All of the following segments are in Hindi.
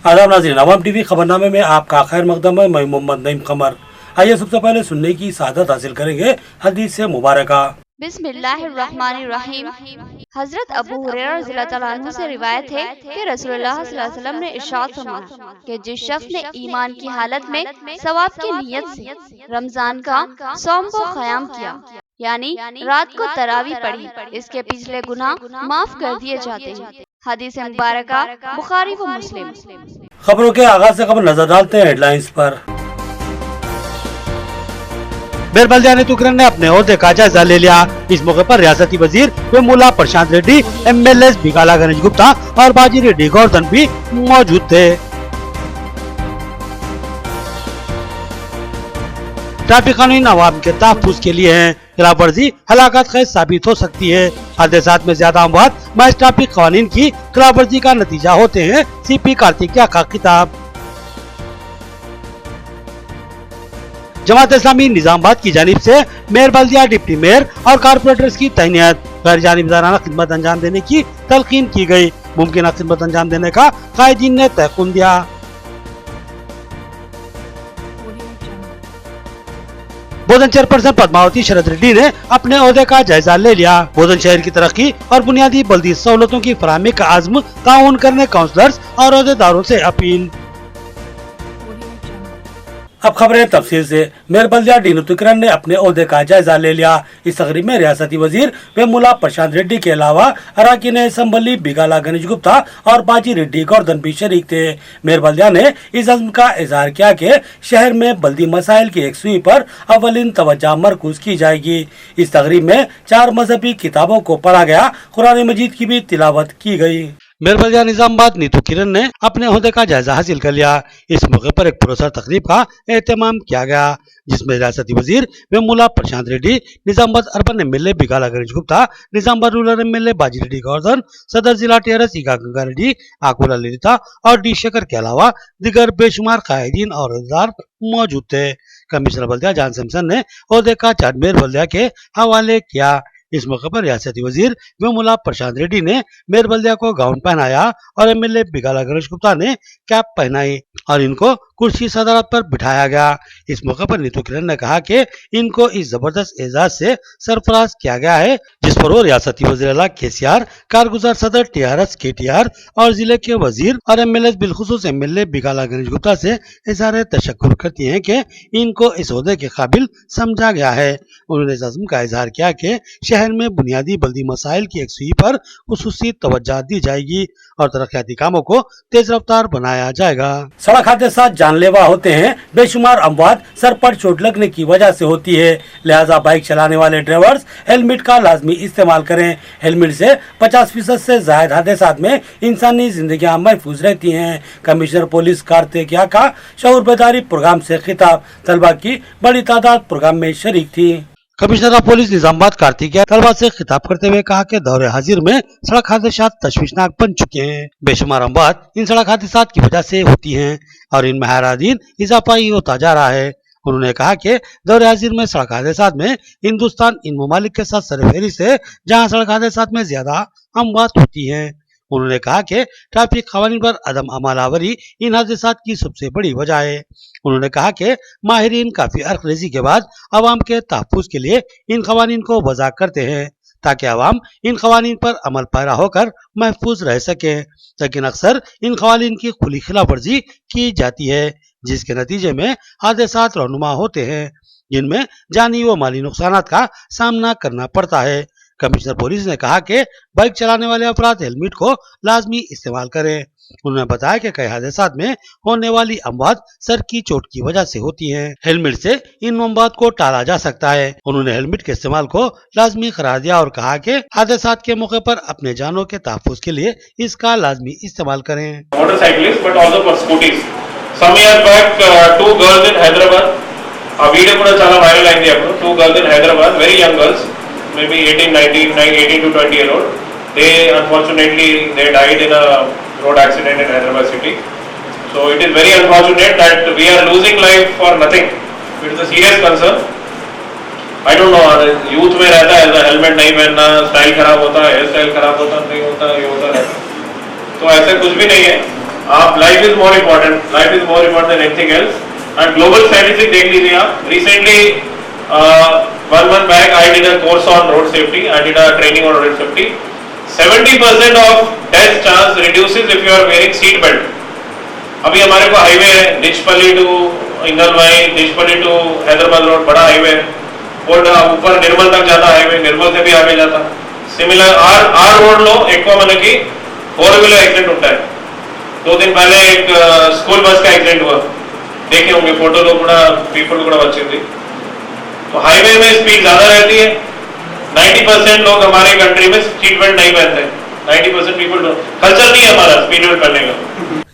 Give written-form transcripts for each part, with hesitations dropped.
आदाब नाज़रीन, अवाम टीवी खबरनामे में आपका खैर मकदम है। मैं मोहम्मद नईम कमर। आइए सबसे पहले सुनने की सआदत हासिल करेंगे हदीस से मुबारका। बिस्मिल्लाहिर्रहमानिर्रहीम। हजरत अबू हुरैरा रज़ियल्लाहु तआला अन्हु से रिवायत है कि रसूलुल्लाह सल्लल्लाहु अलैहि वसल्लम ने इरशाद फरमाया कि जिस शख्स ने ईमान की हालत में सवाब की नीयत से रमजान का सौम को क़याम किया, यानी रात को तरावी पढ़ी, इसके पिछले गुनाह माफ कर दिए जाते हैं। हदीस मुबारका बुखारी व मुस्लिम। खबरों के आगाज से खबर नजर डालते हैं हेडलाइंस पर। मेयर बल्दिया तुकरन ने अपने ओहदे का जायजा ले लिया। इस मौके पर रियासती वजीर वेमुला प्रशांत रेड्डी, MLA बिगाला गणेश गुप्ता और बाजी रेड्डी गोवर्धन भी मौजूद थे। ट्रैफिक कानून आवाम के तहफ्फुज़ के लिए है, खिलाफ वर्जी हलाकत खैज साबित हो सकती है। हादसात में ज्यादा अमवात महज ट्रैफिक कानून की खिलाफ वर्जी का नतीजा होते हैं। CP कार्तिकिया का खिताब। जमात इस्लामी निजामाबाद की जानिब से मेयर बल्दिया, डिप्टी मेयर और कारपोरेटर्स की तैनात गैर जानिबदाराना खिदमत अंजाम देने की तलकीन की गई। मुमकिन खिदमत अंजाम देने का कायदीन ने तहकुम दिया। बोधन चेयरपर्सन पद्मावती शरद रेड्डी ने अपने ओहदे का जायजा ले लिया। बोधन शहर की तरक्की और बुनियादी बल्दी सहूलतों की फराहमी का आज़म ताउन करने काउंसलर्स और ओहदेदारों से अपील। अब खबरें तफसील से। मेयर बल्दिया डीन तुकरन ने अपने ओहदे का जायजा ले लिया। इस तकरीब में रियासती वजीर वेमुला प्रशांत रेड्डी के अलावा अराकीन असम्बली बिगाला गणेश गुप्ता और बाजी रेड्डी गोवर्धन भी शरीक थे। मेयर बल्दिया ने इस अज़्म का इजहार किया कि शहर में बल्दी मसाइल की यकसुई पर अवलिन तवज्जो मरकूज की जाएगी। इस तकरीब में 4 मजहबी किताबों को पढ़ा गया, कुरान मजीद की भी तिलावत की गई। मेयर बल्दिया निजामाबाद नीतू किरण ने अपने ओहदे का जायजा हासिल कर लिया। इस मौके पर एक पुरस्कार तकरीब का एहतमाम किया गया, जिसमें रियासती वजीर Vemula Prashanth Reddy, Nizamabad urban MLA Bigala Ganesh Gupta, Nizamabad rural MLA Baji Reddy Govardhan, सदर जिला TRS ईगा गंगा रेड्डी, आकुला ललिता और डी शेखर के अलावा दिगर बेशुमार कायदीन और अहदेदार मौजूद थे। कमिश्नर बल्दिया जान सैमसन ने ओहदे का चार्ज मेयर बल्दिया के हवाले किया। इस मौके पर रियासती वजीर वेमुला प्रशांत रेड्डी ने मेयर बल्दिया को गाउन पहनाया और MLA बिगाला गणेश गुप्ता ने कैप पहनाई और इनको कुर्सी सदारत पर बिठाया गया। इस मौके पर नीतू किरण ने कहा कि इनको इस जबरदस्त एजाज से सरफराज किया गया है, जिस पर वो रियासती वज़ीर आला KCR, कारगुजार सदर TRS KTR और जिले के वजीर और MLA बिलखुसूस MLA बिगाला गणेश गुप्ता से इज़हार तशक्कुर करती हैं कि इनको इस ओहदे के काबिल समझा गया है। उन्होंने इस अज़्म का इजहार किया कि शहर में बुनियादी बल्दी मसाइल की यकसुई पर खुसूसी तवज्जो दी जाएगी और तरक्याती कामों को तेज रफ्तार बनाया जाएगा। सड़क हादसा जानलेवा होते हैं। बेशुमार अमवात सर पर चोट लगने की वजह से होती है, लिहाजा बाइक चलाने वाले ड्राइवर्स हेलमेट का लाजमी इस्तेमाल करें। हेलमेट से 50% से ज्यादा हादसात में इंसानी जिंदगियां महफूज रहती हैं। कमिश्नर पुलिस कार्तिकिया का शऊर बेदारी प्रोग्राम से खिताब। तलबा की बड़ी तादाद प्रोग्राम में शरीक थी। कमिश्नर ऑफ पुलिस निजामाबाद कार्तिकिया तलबा से खिताब करते हुए कहा कि दौरे हाजिर में सड़क हादसा तशवीशनाक बन चुके हैं। बेशुमार अमवात इन सड़क हादसा की वजह से होती हैं और इनमें हर दिन इजाफा ही होता जा रहा है। उन्होंने कहा कि दौरे हाजिर में सड़क हादसा में हिंदुस्तान इन ममालिक के साथ सरफहरिस्त है जहाँ सड़क हादसा में ज्यादा अमवात होती हैं। उन्होंने कहा कि ट्रैफिक कवानीन पर अदम अमलावरी इन हादसात की सबसे बड़ी वजह है। उन्होंने कहा कि माहिरीन काफी अर्करेजी के बाद अवाम के तहफ्फुज़ के लिए इन कवानीन को वज़ा करते हैं ताकि अवाम इन कवानीन पर अमल पैरा होकर महफूज रह सके, लेकिन अक्सर इन कवानीन की खुली खिलाफ वर्जी की जाती है, जिसके नतीजे में हादसात रौनुमा होते हैं, जिनमें जानी व माली नुकसानात का सामना करना पड़ता है। कमिश्नर पुलिस ने कहा कि बाइक चलाने वाले अफराद हेलमेट को लाजमी इस्तेमाल करें। उन्होंने बताया कि कई हादसात में होने वाली अमवात सर की चोट की वजह से होती हैं। हेलमेट से इन अमवात को टाला जा सकता है। उन्होंने हेलमेट के इस्तेमाल को लाजमी करार दिया और कहा कि हादसात के मौके पर अपने जानों के तहफ्फुज़ के लिए इसका लाजमी इस्तेमाल करें। Motorcyclists, but also for scooties. Some years back, 2 girls in Hyderabad. A video kuda chala viral aindi appudu. 2 girls in Hyderabad, very young girls, maybe 18, 19, 18 to 20 year old. They unfortunately died in a road accident in Hyderabad city. So it is very unfortunate that we are losing life for nothing. It is a serious concern. I don't know, youth में रहता है हेलमेट नहीं पहनना, स्टाइल खराब होता है, हेयर स्टाइल खराब होता नहीं होता, ये होता रहता, तो ऐसा कुछ भी नहीं है। आप life is more important than anything else. And global statistic देख लीजिए आप, recently 1 month back I did a course on road safety, I did a training on road safety. 70% of death chance reduces if you are wearing seat belt. अभी हमारे को हाईवे है Dichpally to Ingalwai, Dichpally to Hyderabad road, बड़ा हाईवे है, और ऊपर निर्मल तक जाता हाईवे, निर्मल से भी आगे जाता। सिमिलर आर रोड लो ఎక్కువ మనకి 4-wheeler एक्सीडेंट होता है। 2 दिन पहले एक स्कूल बस का एक्सीडेंट हुआ, देखे होंगे फोटो, लोग కూడా पीपल కూడా వచ్చింది। तो हाईवे में स्पीड ज्यादा रहती है। 90% लोग हमारे कंट्री में सीट बेल्ट नहीं पहनते, 90% पीपल कल्चर नहीं है हमारा स्पीड बेल्ट पहनने का।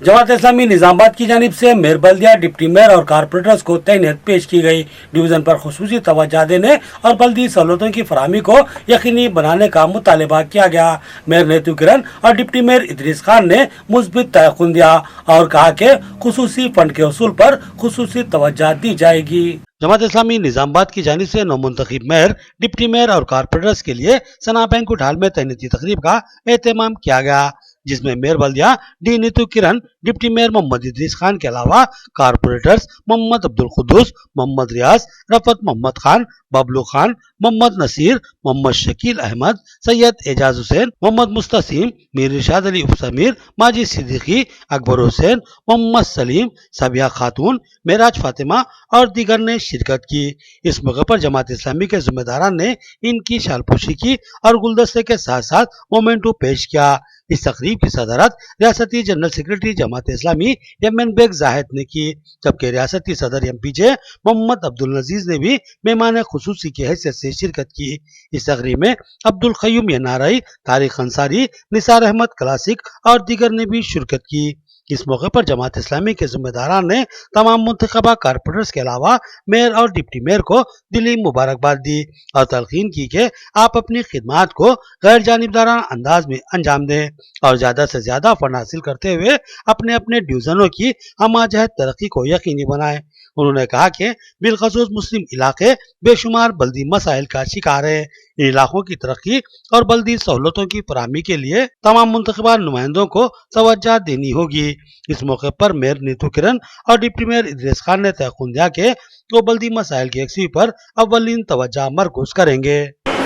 जमात इस्लामी निजामाबाद की जानिब से मेयर बल्दिया, डिप्टी मेयर और कारपोरेटर्स को तैनात पेश की गई। डिवीजन पर खुसूसी तवज्जो देने और बल्दी सहूलतों की फराहमी को यकीनी बनाने का मुतालबा किया गया। मेयर नेतू किरण और डिप्टी मेयर इदरीस खान ने मुस्बित तयक़ुन दिया और कहा कि खुसूसी फंड के उसूल पर खुसूसी तवज्जो दी जाएगी। जमात इस्लामी निजामाबाद की जानिब से नौमुंतखब मेयर, डिप्टी मेयर और कारपोरेटर्स के लिए सना बैंकुट हॉल में तैनाती तकरीब का एहतमाम किया गया, जिसमें मेयर बल्दिया डी नीतू किरण, डिप्टी मेयर मोहम्मद इदरीस खान के अलावा कारपोरेटर्स मोहम्मद अब्दुल कुद्दूस, मोहम्मद रियाज, रफत मोहम्मद खान, बबलू खान, मोहम्मद नसीर, मोहम्मद शकील अहमद, सैयद एजाज हुसैन, मोहम्मद मुस्तसीम, मीर इरशाद अली उपसमीर, माजिद सिद्दीकी, अकबर हुसैन, मोहम्मद सलीम, सबिया खातून, मेराज फातिमा और दीगर ने शिरकत की। इस मौके पर जमात इस्लामी के जिम्मेदारान ने इनकी शालपोशी की और गुलदस्ते के साथ साथ मोमेंटो पेश किया। इस तकरीब की सदारत रियासती general secretary Jamaat Islami Yemen bag Zahid ने की, जबकि रियासती सदर MPJ मोहम्मद अब्दुल नजीज ने भी मेहमान खुसूसी की हैसियत से शिरकत की। इस तकरीब में अब्दुल क़य्यूम यनाराई, तारिक अंसारी, निसार अहमद क्लासिक और दीगर ने भी शिरकत की। इस मौके पर जमात इस्लामी के जिम्मेदारान ने तमाम मुंतखबा कारपोरेटर्स के अलावा मेयर और डिप्टी मेयर को दिली मुबारकबाद दी और तलकीन की कि आप अपनी खिदमात को गैर जानिबदाराना अंदाज में अंजाम दें और ज्यादा से ज्यादा फंड हासिल करते हुए अपने अपने डिवीजनों की हमाजहत तरक्की को यकीनी बनाएं। उन्होंने कहा कि बिलखसूस मुस्लिम इलाके बेशुमार बल्दी मसाइल का शिकार है। इन इलाकों की तरक्की और बल्दी सहूलतों की फराहमी के लिए तमाम मुंतखबा नुमाइंदों को तवज्जो देनी होगी। इस मौके पर मेयर नीतू किरण और डिप्टी मेयर इदरीस खान ने तयक़ुन दिया कि वो बल्दी मसाइल की यकसी पर अव्वलीन तवज्जो मरकूज करेंगे।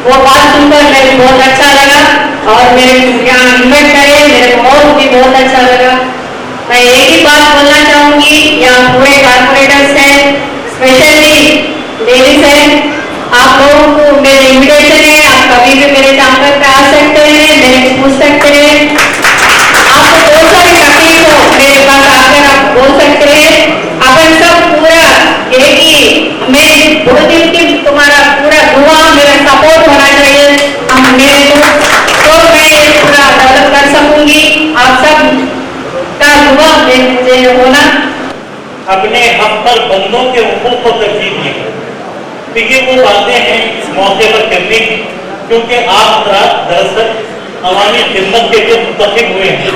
वो बात सुनकर मेरे बहुत अच्छा लगा और मेरे यहाँ इन्वाइट करे, मेरे को और भी बहुत अच्छा लगा। मैं एक ही बात बोलना चाहूंगी, यहाँ पूरे कारपोरेटर्स हैं, स्पेशली लेडीज हैं, आप लोगों को मेरे इन्विटेशन है, आप कभी भी मेरे चैम्बर पे आ सकते हैं, मेरे को पूछ सकते हैं, आपको जो सा भी तकलीफ हो मेरे पास आकर आप बोल सकते हैं। अपन सब पूरा एक ही मैं बोलती हूँ कि तुम्हारा पूरा दुआ मेरा सपोर्ट होना चाहिए, हम मेरे को तो मैं पूरा डेवलप कर सकूंगी। आप सब का दुआ मुझे होना। अपने हक पर बंदों के हुकूक को तरजीह दी, तो ये वो बातें हैं इस मौके पर करनी, क्योंकि आप दरअसल अवामी खिदमत के लिए मुतखिब हुए हैं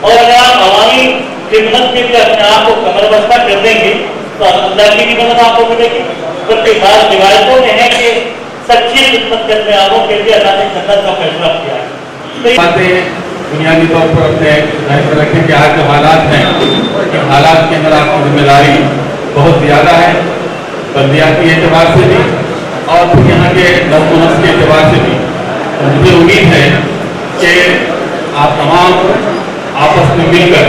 और अगर आप अवामी खिदमत के लिए अपने आप को कमरबस्ता कर देंगे तो अल्लाह की भी मदद आपको मिलेगी। क्योंकि बात रिवायतों में है कि सच्ची खिदमत करने वालों के लिए अल्लाह ने जन्नत का फैसला किया है। बुनियादी तौर पर अपने ज़हन रखें कि आज जो हालात हैं, इन हालात के अंदर आपकी जिम्मेदारी बहुत ज़्यादा है, बल्दियाती एतबार से भी और फिर यहाँ के नौजवानों के एतबार से भी। तो मुझे उम्मीद है कि आप तमाम आपस में मिलकर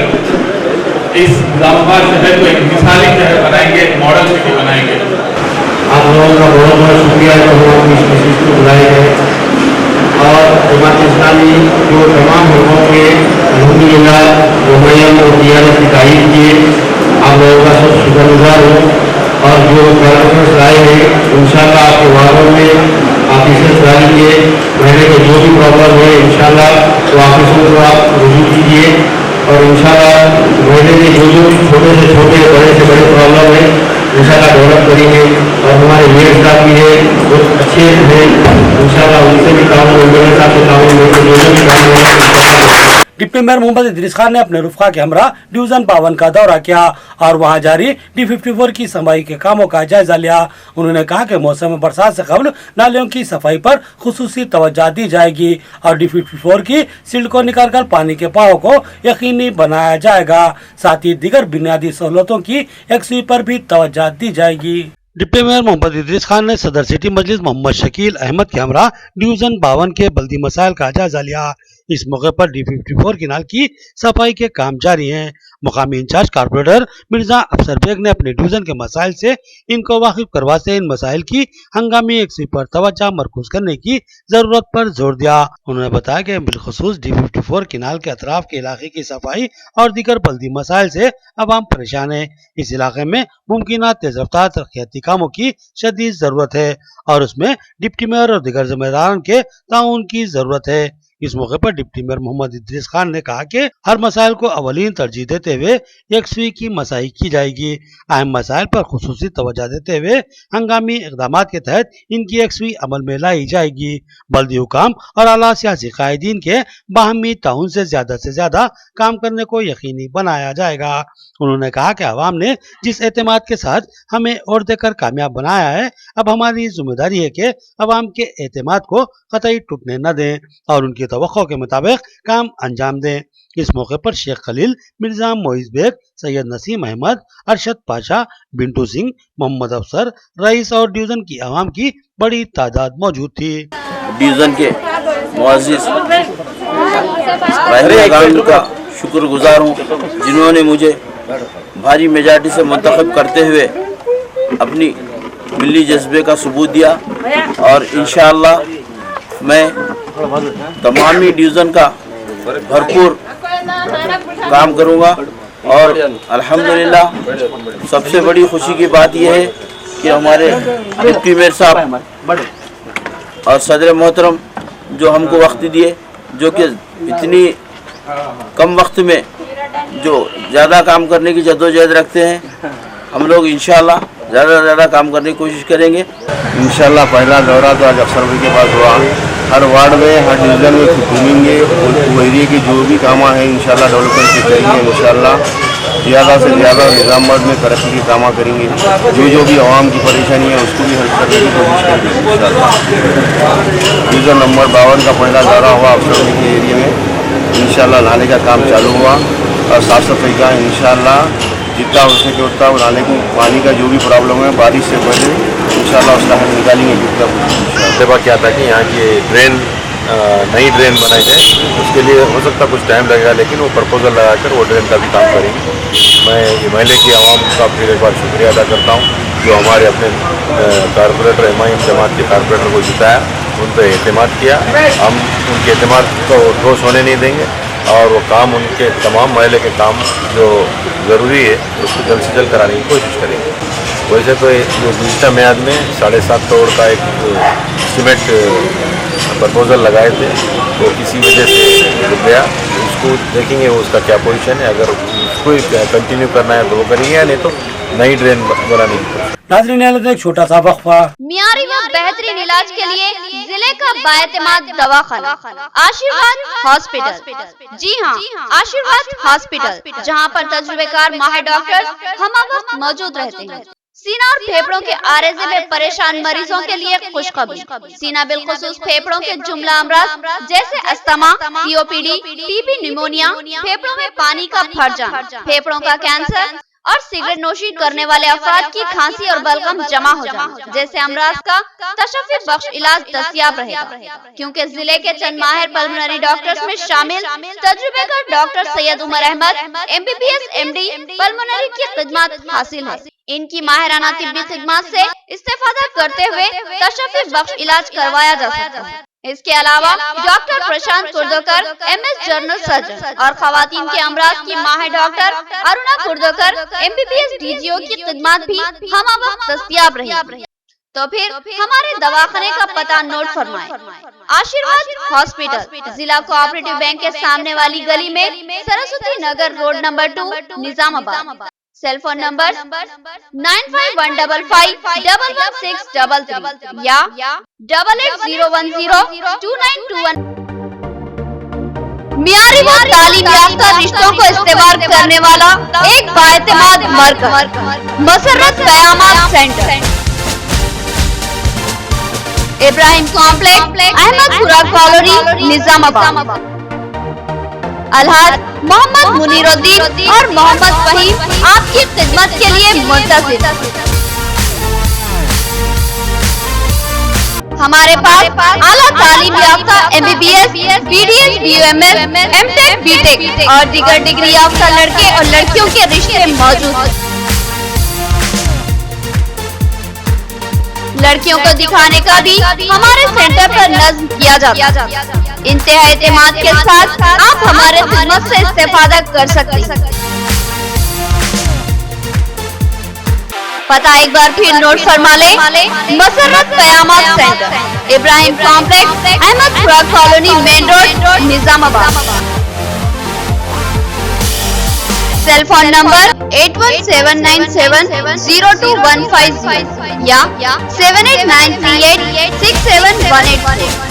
इस निजामाबाद शहर को एक मिसाली शहर बनाएंगे, एक मॉडल सिटी बनाएंगे। आप लोगों का बहुत बहुत शुक्रिया जो हम इस कोशिश को बुलाए गए और जमात इस्लामी जो तमाम लोगों के अल्हम्दुलिल्लाह मुहैयम और क़ियादत की तारीफ किए, आप लोगों का सब शुक्रगुजार हो और जो कारपोरेटर्स लाए हैं इंशाल्लाह आपके वार्डों में ऑफिसर्स डालिए, रहने के जो भी प्रॉब्लम है इंशाल्लाह तो ऑफिसों को आप रुजू कीजिए और इंशाल्लाह रहने के जो छोटे से छोटे बड़े से बड़े प्रॉब्लम है इंशाल्लाह डेवलप करेंगे और हमारे मेयर साहब भी है बहुत अच्छे हैं, इंशाल्लाह उनसे भी काम होंगे, साथ में काम होंगे, जो भी काम होगा। Deputy deputy mayor Mohammed Idris Khan ने अपने रुफका के हमरा डिवीजन 52 का दौरा किया और वहां जारी D54 की सफाई के कामों का जायजा लिया। उन्होंने कहा कि मौसम बरसात से कबल नालियों की सफाई पर खुसूसी तवज्जो दी जाएगी और D54 की सील्ड को निकालकर पानी के बहाव को यकीनी बनाया जाएगा। साथ ही दीगर बुनियादी सहूलतों की यकसी पर भी तवज्जो दी जाएगी। डिप्टी मेयर मोहम्मद इदरीस खान ने सदर सिटी मजलिस मोहम्मद शकील अहमद के हमरा डिवीजन 52 के बल्दी मसाइल का जायजा लिया। इस मौके पर D54 किनाल की सफाई के काम जारी हैं। मुकामी इंचार्ज कारपोरेटर मिर्जा अफसर बेग ने अपने डिवीजन के मसाइल से इनको वाकिफ करवाते इन मसाइल की हंगामी यकसी पर तवज्जो मरकूज करने की जरूरत पर जोर दिया। उन्होंने बताया कि बिलखुसूस D54 किनाल के अतराफ के इलाके की सफाई और दीगर बल्दी मसाइल से अवाम परेशान है। इस इलाके में मुमकिन तेज रफ्तार तरक्याती कामों की शदीद जरूरत है और उसमें डिप्टी मेयर और दीगर जिम्मेदारों के ताउन की जरूरत है। इस मौके पर डिप्टी मेयर मोहम्मद इदरीस खान ने कहा कि हर मसाइल को अवलीन तरजीह देते हुए यकसुई की मसाई की जाएगी। अहम मसाइल पर खुसूसी तवज्जो देते हुए हंगामी इक़दामात के तहत इनकी यकसुई अमल में लाई जाएगी। बल्दी हुकाम और आला सियासी कायदीन के बाहमी ताउन से ज्यादा काम करने को यकीनी बनाया जाएगा। उन्होंने कहा कि अवाम ने जिस एतमाद के साथ हमें और देकर कामयाब बनाया है, अब हमारी जिम्मेदारी है कि अवाम के एतमाद को कतई टूटने न दें और उनकी तवक्को के मुताबिक काम अंजाम दें। इस मौके पर शेख खलील, मिर्जा मोइज बेग, सैयद नसीम अहमद, अरशद पाशा, बिंटू सिंह, मोहम्मद अफसर, रईस और डिवीजन की आवाम की बड़ी तादाद मौजूद थी। डिवीजन के मुअज़्ज़िज़ रहनुमागान का शुक्रगुजार हूँ जिन्होंने मुझे भारी मेजॉरिटी से मुंतखब करते हुए अपनी मिली जज्बे का सबूत दिया और इंशाअल्लाह मैं तमामी डिवीज़न का भरपूर काम करूँगा। और अल्हम्दुलिल्लाह सबसे बड़ी खुशी की बात यह है कि हमारे डिप्टी मेयर साहब और सदर मोहतरम जो हमको वक्त दिए, जो कि इतनी कम वक्त में जो ज़्यादा काम करने की जद्दोजहद रखते हैं, हम लोग इंशाअल्लाह ज़्यादा से ज़्यादा काम करने की कोशिश करेंगे। इंशाअल्लाह पहला दौरा तो आज अफसर भाई के पास हुआ। हर वार्ड में, हर डिवीज़न में घूमेंगे, वो एरिया की जो भी काम है इंशाअल्लाह डेवलपमेंट करेंगे। इंशाअल्लाह ज़्यादा से ज़्यादा निज़ामबाद में तरक्की के काम करेंगे। जो भी आवाम की परेशानी है उसको भी हल करने की कोशिश करेंगे इंशाअल्लाह। डिवीज़न नंबर 52 का पहला दौरा हुआ अफसर भाई के एरिया में। इंशाअल्लाह नाले का काम चालू हुआ और साफ़ सफाई का इंशाअल्लाह जितना हो सके उतना नाले को पानी का जो भी प्रॉब्लम है बारिश से पहले इंशाअल्लाह उसका हल निकालेंगे। सेवा क्या था कि यहाँ की ड्रेन नई ड्रेन बनाई जाए, उसके लिए हो सकता कुछ टाइम लगेगा, लेकिन वो प्रपोजल लगाकर वो ड्रेन का भी काम करेंगे। मैं ये महल्ले की आवाम का फिर एक बार शुक्रिया अदा करता हूँ जो हमारे अपने कारपोरेटर एमआईएम जमात के कारपोरेटर को जिताया, उन पर एतमाद किया। हम उनके एतमाद को ठोस होने नहीं देंगे और वो काम उनके तमाम महल्ले के काम जो ज़रूरी है उसको जल्द से जल्द कराने की कोशिश करेंगे। वैसे तो जो गुज़िश्ता म्याद में 7.5 करोड़ का एक सीमेंट प्रपोजल लगाए थे, वो किसी वजह से रुक गया। उसको देखेंगे उसका क्या पोजीशन है, अगर उसको कंटिन्यू करना है तो वो करेंगे, या नहीं तो नई ड्रेन बनाने की। नाज़रीन एक छोटा सा वक्फा। मियारी व बेहतरीन इलाज के लिए जिले का बाएतमाद दवाखाना आशीर्वाद हॉस्पिटल। जी हाँ, आशीर्वाद हॉस्पिटल, जहाँ पर तजुर्बेकार माहिर डॉक्टर हम वक्त मौजूद रहते हैं। सीना और फेफड़ों के आरज़े में परेशान मरीजों के लिए खुशखबरी। सीना बिलखुसूस फेफड़ों के जुमला अमराज जैसे अस्थमा, सीओपीडी, टीबी, निमोनिया, फेफड़ों में पानी का भर जाना, फेफड़ों का कैंसर और सिगरेट नोशी करने वाले अफराद की खांसी और बलगम जमा हो जाना जैसे अमराज का तशफ़्फ़ी बख्श इलाज दस्तयाब रहेगा, क्योंकि जिले के चंद माहिर पल्मोनरी डॉक्टर्स में शामिल तजुर्बेकार doctor Syed Umar Ahmed MBBS MD pulmonary की खिदमत हासिल है। इनकी माहिराना तिब्बी खिदमत से इस्तेफादा करते हुए तशफ़्फ़ी बख्श इलाज करवाया जा सकता है। इसके अलावा डॉक्टर प्रशांत कुर्दोकर MS जनरल सर्जन और खवातीन के अमराज की माहिर डॉक्टर अरुणा कुर्दोकर MBBS DGO की खिदमत भी हम वक्त दस्तयाब रहेगी। तो फिर हमारे दवाखाने का पता नोट फरमाएं। आशीर्वाद हॉस्पिटल, जिला कोऑपरेटिव बैंक के सामने वाली गली में, Saraswati Nagar road number 2, Nizamabad. Cell phone number 9515511633 या 8801029221। मियारी व तालीम याफ्ता रिश्तों को इस्तेमाल करने वाला एक बाएतमाद मरकज मसर्रत क़यामत centre, Ibrahim complex, Ahmadpura colony, Nizamabad. Alhaj Mohammed Muneeruddin और मोहम्मद फहीम आपकी खिदमत के लिए मुंतज़िर। हमारे पास आला तालीम याफ्ता MBBS, BDS, BUMS, MTech, BTech और दीगर डिग्री याफ्ता लड़के और लड़कियों के रिश्ते मौजूद हैं। लड़कियों को दिखाने का भी हमारे सेंटर पर नज़्म किया जाता है। इंतहा एतमाद के साथ आप हमारे खिदमत से इस्तेफादा कर सकते हैं। पता एक बार फिर नोट फरमा ले, मसर्रत क़यामत centre, Ibrahim complex, Ahmadpura colony, main road, Nizamabad. Cell phone number 8179702150 या 7893867184।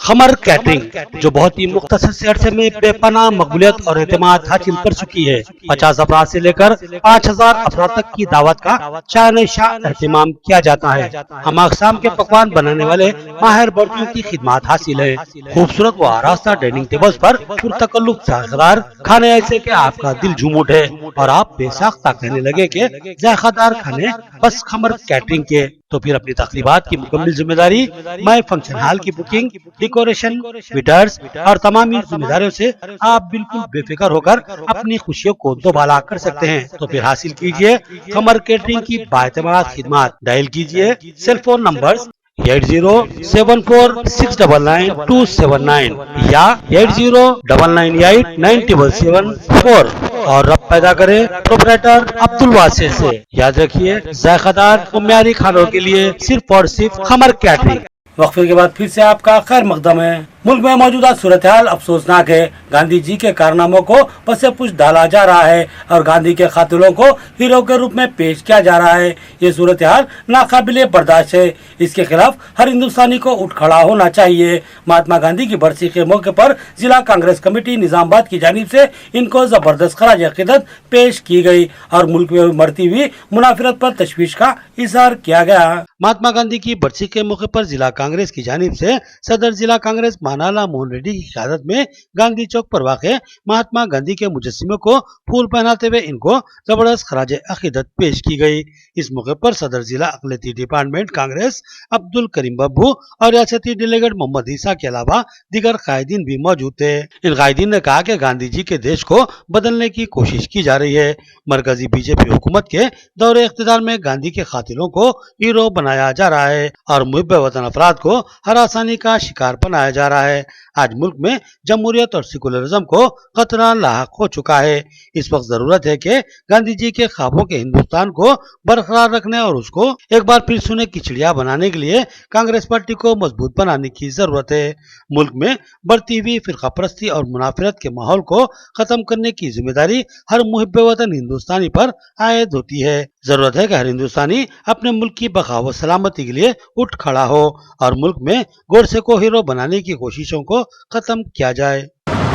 खमर कैटरिंग जो बहुत ही मुख्तसर से अरसे में बेपनाह मकबूलियत और एतमाद हासिल कर चुकी है। 50 अफराद से लेकर 5000 अफराद तक की दावत का शान शाह एहतमाम किया जाता है। हम अक़साम के पकवान बनाने वाले माहिर बर्तियों की खिदमत हासिल है। खूबसूरत व आरास्ता डाइनिंग टेबल्स पर पुरतकल्लुफ़ जायकेदार खाने ऐसे के आपका दिल झूम उठे और आप बेसाख्ता कहने लगे के जायकेदार खाने बस खमर कैटरिंग के। तो फिर अपनी तकरीबात की मुकम्मल जिम्मेदारी माय फंक्शन हॉल की बुकिंग, डेकोरेशन, वेटर्स और तमाम जिम्मेदारियों से आप बिल्कुल बेफिक्र होकर अपनी खुशियों को दोबाला कर सकते हैं। तो फिर हासिल कीजिए खमर कैटरिंग की बाएतमाद खिदमत। डायल कीजिए सेल फोन नंबर 8074699279 या 8099897774 और रब पैदा करे प्रोपराइटर अब्दुल वासे से। याद रखिए जायकेदार और म्यारी खानों के लिए सिर्फ और सिर्फ खमर कैटरिंग। वक्फे के बाद फिर से आपका खैर मकदम है। मुल्क में मौजूदा सूरत हाल अफसोसनाक है। गांधी जी के कारनामों को पसे पुश डाला जा रहा है और गांधी के कातिलों को हीरो के रूप में पेश किया जा रहा है। ये सूरत हाल नाकाबिले बर्दाश्त है। इसके खिलाफ हर हिंदुस्तानी को उठ खड़ा होना चाहिए। महात्मा गांधी की बरसी के मौके पर जिला कांग्रेस कमेटी निजामाबाद की जानिब से इनको जबरदस्त खराज अकीदत पेश की गई और मुल्क में मरती हुई मुनाफिरत पर तशवीश का इजहार किया गया। महात्मा गांधी की बरसी के मौके पर जिला कांग्रेस की जानिब से सदर जिला कांग्रेस मानाला मोहन रेड्डी की क़यादत में गांधी चौक पर वाक़े महात्मा गांधी के मुजस्सिमे को फूल पहनाते हुए इनको जबरदस्त खराज अकीदत पेश की गई। इस मौके पर सदर जिला अक़लियती डिपार्टमेंट कांग्रेस अब्दुल करीम बब्बू और रियासती डेलीगेट मोहम्मद ईसा के अलावा दीगर कायदीन भी मौजूद थे। इन कायदीन ने कहा कि गांधी जी के देश को बदलने की कोशिश की जा रही है। मरकजी बीजेपी हुकूमत के दौरे इख्तिदार में गांधी के कातिलों को हीरो बनाया जा रहा है और मुहिब्बे वतन अफराद को हरासानी का शिकार बनाया जा रहा है। आज मुल्क में जमहूरियत और सेकुलरिज्म को खतरा लाहक हो चुका है। इस वक्त जरूरत है कि गांधी जी के ख्वाबों के हिंदुस्तान को बरकरार रखने और उसको एक बार फिर सोने की चिड़िया बनाने के लिए कांग्रेस पार्टी को मजबूत बनाने की जरूरत है। मुल्क में बढ़ती हुई फिरका परस्ती और मुनाफिरत के माहौल को खत्म करने की जिम्मेदारी हर मुहिब्बे वतन हिंदुस्तानी पर आयद होती है। जरूरत है कि हर हिंदुस्तानी अपने मुल्क की बका व सलामती के लिए उठ खड़ा हो और मुल्क में गोडसे को हीरो बनाने की कोशिशों को खत्म किया जाए।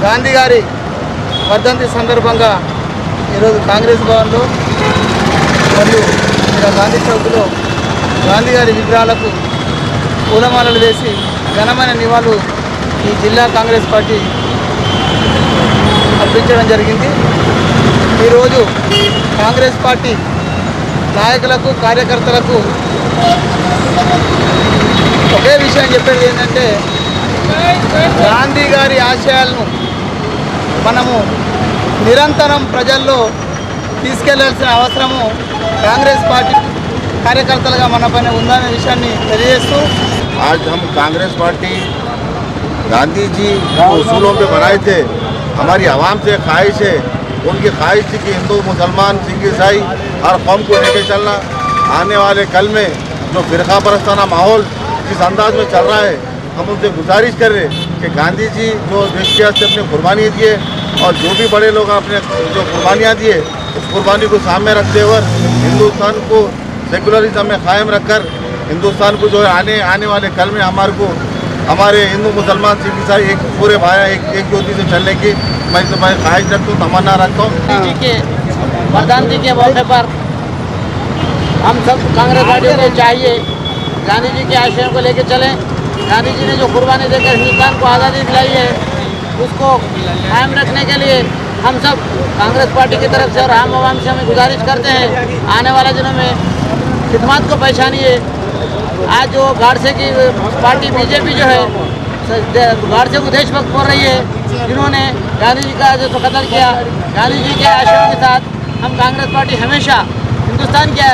గాంధీ గారి వర్ధంతి సందర్భంగా ఈరోజు కాంగ్రెస్ భవన్లో మరియు ఇక్కడ గాంధీ చౌక్లో గాంధీ గారి విగ్రహాలకు పూలమాలలు వేసి ఘనమైన నివాళులు ఈ జిల్లా కాంగ్రెస్ పార్టీ అర్పించడం జరిగింది। ఈరోజు కాంగ్రెస్ పార్టీ నాయకులకు కార్యకర్తలకు ఒకే విషయం చెప్పేది ఏంటంటే గాంధీ గారి ఆశయాలను మనము నిరంతరం ప్రజల్లో తీసుకెళ్లాల్సిన అవసరము కాంగ్రెస్ పార్టీ కార్యకర్తలుగా మన పైన ఉందనే విషయాన్ని తెలియజేస్తూ आज हम कांग्रेस पार्टी गांधी जी उसूलों पे बनाए थे। हमारी आवाम से ख्वाहिश है, उनकी ख्वाहिश थी कि हिंदू मुसलमान सिख ईसाई हर कौम को लेके चलना। आने वाले कल में जो फिरका परस्ताना माहौल जिस अंदाज में चल रहा है, हम उनसे गुजारिश कर रहे कि गांधी जी जो देश के वास्ते अपने कुर्बानी दिए और जो भी बड़े लोग अपने जो कुर्बानियाँ दिए उस कुर्बानी को सामने रखते हुए हिंदुस्तान को सेकुलरिज्म में कायम रखकर हिंदुस्तान को जो है आने वाले कल में हमारे को हमारे हिंदू मुसलमान सिख ईसाई एक पूरे भाई एक ज्योति से चलने की मैं ख्वाहिश रखता हूँ, तमन्ना रखता हूँ। जी के प्रधान जी के मौके पर हम सब कांग्रेस पार्टी को चाहिए गांधी जी के आशयों को लेकर चलें। गांधी जी ने जो कुर्बानी देकर हिंदुस्तान को आज़ादी दिलाई है उसको कायम रखने के लिए हम सब कांग्रेस पार्टी की तरफ से और आम आवाम से हमें गुजारिश करते हैं, आने वाले दिनों में खिदमत को पहचानिए। आज जो गाड़से की पार्टी बीजेपी जो है गाड़से को देशभक्त बोल रही है, जिन्होंने गांधी जी का जो कत्ल किया, गांधी जी के आशयों के साथ हम कांग्रेस पार्टी हमेशा हिंदुस्तान के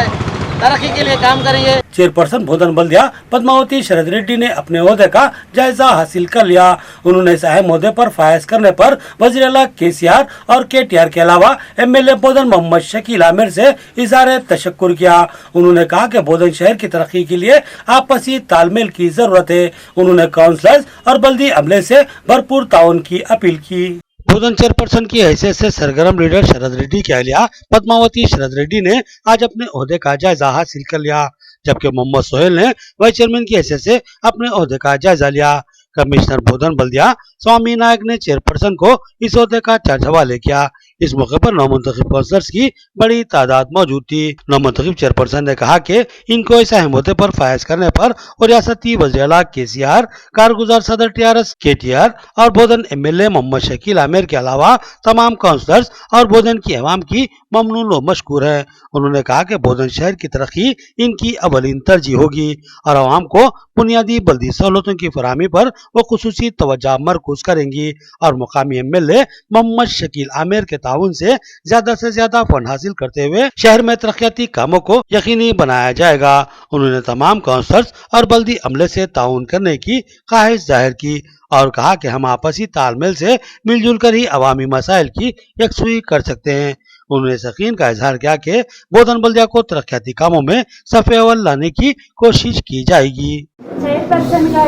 तरक्की के लिए काम करेंगे। चेयरपर्सन बोधन बल्दिया पद्मावती शरद रेड्डी ने अपने ओहदे का जायजा हासिल कर लिया। उन्होंने इस अहम ओहदे पर फायज करने पर वज़ीर आला केसीआर और केटीआर के अलावा एमएलए बोधन मोहम्मद शकील आमिर से इज़हार तशक्कुर किया। उन्होंने कहा कि बोधन शहर की तरक्की के लिए आपसी तालमेल की जरूरत है। उन्होंने काउंसलर्स और बल्दी अमले से भरपूर ताउन की अपील की। बोधन चेयरपर्सन की हैसियत से सरगर्म लीडर शरद रेड्डी की अहलिया पद्मावती शरद रेड्डी ने आज अपने ओहदे का जायजा हासिल कर लिया, जबकि मोहम्मद सोहेल ने वाइस चेयरमैन की हैसियत से अपने ओहदे का जायजा लिया। कमिश्नर बोधन बल्दिया स्वामी नायक ने चेयरपर्सन को इस ओहदे का चार्ज हवाले किया। इस मौके पर नौमुंतखब काउंसलर्स की बड़ी तादाद मौजूद थी। नौमुंतखब चेयरपर्सन ने कहा कि इनको इस अहम ओहदे पर फायज करने पर और रियासती वज़ीर आला केसीआर, कारगुजार सदर टीआरएस केटीआर और बोधन एमएलए मोहम्मद शकील आमिर के अलावा तमाम काउंसलर्स और बोधन की अवाम की ममनून व मशकूर है। उन्होंने कहा कि बोधन शहर की तरक्की इनकी अवलीन तरजीह होगी और अवाम को बुनियादी बल्दी सहूलतों की फराहमी पर वो खुसूसी तवज्जो मरकूज करेंगी और मुकामी एमएलए मोहम्मद शकील आमिर के ताउन से ज्यादा फंड हासिल करते हुए शहर में तरक्याती कामों को यकीनी बनाया जाएगा। उन्होंने तमाम काउंसलर्स और बल्दी अमले से ताउन करने की ख्वाहिश जाहिर की और कहा कि हम आपसी तालमेल से मिलजुल कर ही अवामी मसाइल की यकसुई कर सकते हैं। उन्होंने यकीन का इजहार किया कि बोधन बल्दिया को तरक्याती कामों में सफ़े अव्वल लाने की कोशिश की जाएगी। చైర్పర్సన్ గా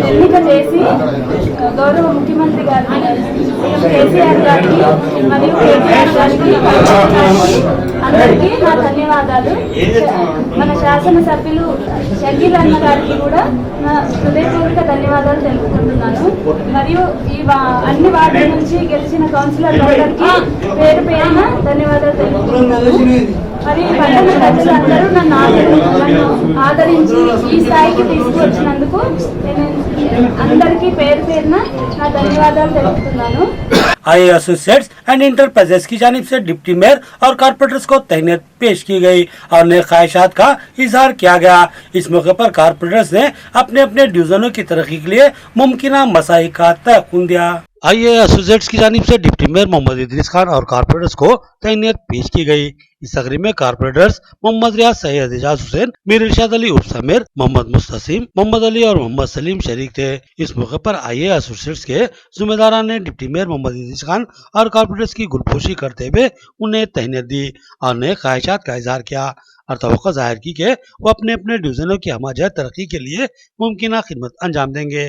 ఎన్నిక చేసి గౌరవ ముఖ్యమంత్రి గారికి కేసీఆర్ గారికి మరియు కేటీఆర్ గారికి అందరికీ నా ధన్యవాదాలు। మన శాసనసభ్యులు షకీల్ అన్న గారికి కూడా నా హృదయపూర్వక ధన్యవాదాలు తెలుపుకుంటున్నాను। మరియు ఈ అన్ని వార్డుల నుంచి గెలిచిన కౌన్సిలర్లందరికీ పేరు పేరున ధన్యవాదాలు తెలుపుకుంటున్నాను। మరి పట్టణ ప్రజలందరూ నన్ను ఆదరించి ఈ స్థాయికి తీసుకొచ్చినందుకు నేను అందరికీ పేరు పేరున నా ధన్యవాదాలు తెలుపుతున్నాను। आई एसोसिएट्स एंड इंटरप्राइजेस की जानिब से डिप्टी मेयर और कारपोरेटर्स को तहनीत पेश की गई और नए ख्वाहिशात का इजहार किया गया। इस मौके पर कारपोरेटर्स ने अपने अपने डिवीजनों की तरक्की के लिए मुमकिन मसाइल का तयक़ुन दिया। आईए एसोसिएट्स की जानिब से डिप्टी मेयर मोहम्मद इदरीस खान और कारपोरेटर्स को तहनीत पेश की गई। इस तकरीब में कारपोरेटर्स मोहम्मद रियाज, सैयद एजाज हुसैन, मीर इरशाद अली उर्फ समीर, मोहम्मद मुस्तसीम, मोहम्मद अली और मोहम्मद सलीम शरीक थे। इस मौके पर आईए एसोसिएट्स के जिम्मेदारान ने डिप्टी मेयर मोहम्मद इदरीस खान और कारपोरेटर्स की गुलपोशी करते हुए उन्हें तहनीत दी और नए ख्वाहिशात का इजहार किया और तवक्को जाहिर की कि वो अपने अपने डिवीजनों की हमाजत तरक्की के लिए मुमकिन खिदमत अंजाम देंगे।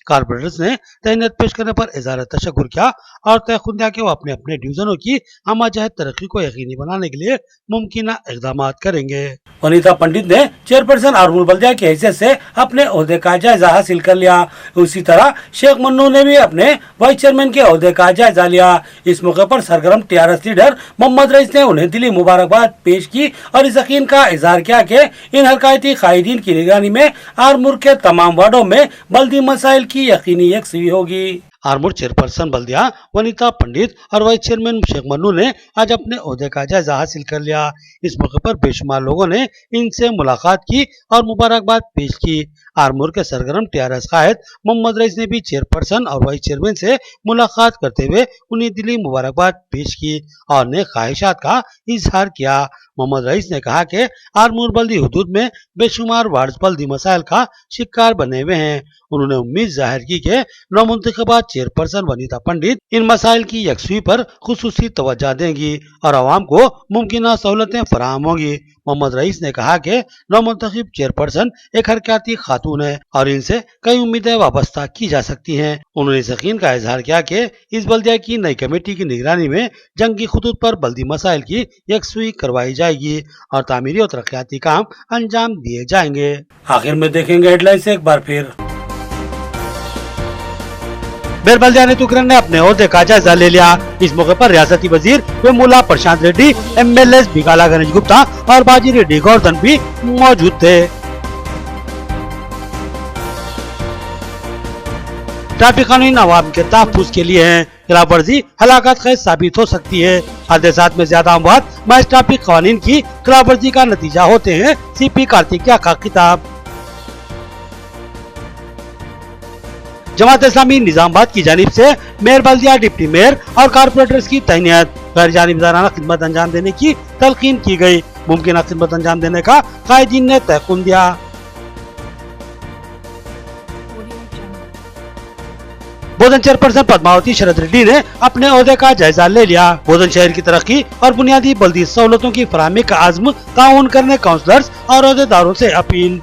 कारपोरेटर्स ने तहनीत पेश करने पर इज़हार तशक्कुर किया और तयक़ुन दिया कि वो अपने अपने डिवीजनों की हमाजत तरक्की को यकीनी बनाने के लिए मुमकिन इक़दाम करेंगे। वनीता पंडित ने चेयरपर्सन आरमूर बल्दिया की हैसियत से अपने ओहदे का जायजा हासिल कर लिया। उसी तरह शेख मन्नू ने भी अपने वाइस चेयरमैन के ओहदे का जायजा लिया। इस मौके पर सरगर्म टीआरएस लीडर मोहम्मद रईस ने उन्हें दिली मुबारकबाद पेश की और इस यकीन का इजहार किया कि इन हरकायती कायदीन की निगरानी में आरमूर के तमाम वार्डों में बल्दी मसाइल की यकीनी यकसुई होगी। आरमूर चेयरपर्सन बल्दिया वनीता पंडित और वाइस चेयरमैन शेख मन्नू ने आज अपने ओहदे का जायजा हासिल कर लिया। इस मौके पर बेशुमार लोगों ने इनसे मुलाकात की और मुबारकबाद पेश की। आरमूर के सरगर्म टीआरएस कायद मोहम्मद रईस ने भी चेयरपर्सन और वाइस चेयरमैन से मुलाकात करते हुए उन्हें दिली मुबारकबाद पेश की और नए ख्वाहिशात का इजहार किया। मोहम्मद रईस ने कहा कि आरमूर बल्दी हुदूद में बेशुमार वार्ड बल्दी मसाइल का शिकार बने हुए हैं। उन्होंने उम्मीद जाहिर की कि नौमुंतखबा चेयरपर्सन वनीता पंडित इन मसाइल की यकसुई पर खुसूसी तवज्जो देंगी और आवाम को मुमकिन सहूलतें फराहम होंगी। मोहम्मद रईस ने कहा कि नौमुंतखब चेयरपर्सन एक हरकती खातून है और इनसे कई उम्मीदें वाबस्ता की जा सकती हैं। उन्होंने यकीन का इजहार किया कि इस बल्दिया की नई कमेटी की निगरानी में जंगी खुतूत पर बल्दी मसाइल की यकसुई करवाई जाएगी और तामीरी और तरक्याती काम अंजाम दिए जाएंगे। आखिर में देखेंगे हेडलाइंस एक बार फिर। मेयर बल्दियानी तुकरन ने अपने ओहदे का जायजा ले लिया। इस मौके पर रियासती वजीर व मुला प्रशांत रेड्डी, MLA बिगाला गणेश गुप्ता और बाजी रेड्डी गोवर्धन भी मौजूद थे। ट्रैफिक कानून आवाम के तहफ्फुज़ के लिए है, खिलाफ वर्जी हलाकत खैज साबित हो सकती है। हादसात में ज्यादा अमवात महज ट्रैफिक कानून की खिलाफ वर्जी का नतीजा होते हैं। CP कार्तिकेया का खिताब। जमात इस्लामी निजामाबाद की जानिब से मेयर बल्दिया, डिप्टी मेयर और कारपोरेटर्स की तैनात गैर जानिबदाराना खिदमत अंजाम देने की तलकीन की गई। मुमकिन खिदमत अंजाम देने का कायदीन ने तहकुम दिया। बोधन चेयरपर्सन पद्मावती शरद रेड्डी ने अपने ओहदे का जायजा ले लिया। बोधन शहर की तरक्की और बुनियादी बल्दी सहूलतों की फराहमी का आज़्म ताउन करने काउंसलर्स और ओहदेदारों से अपील।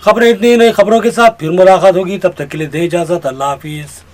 खबरें इतनी, नई खबरों के साथ फिर मुलाकात होगी, तब तक के लिए दे इजाजत। अल्लाह हाफिज।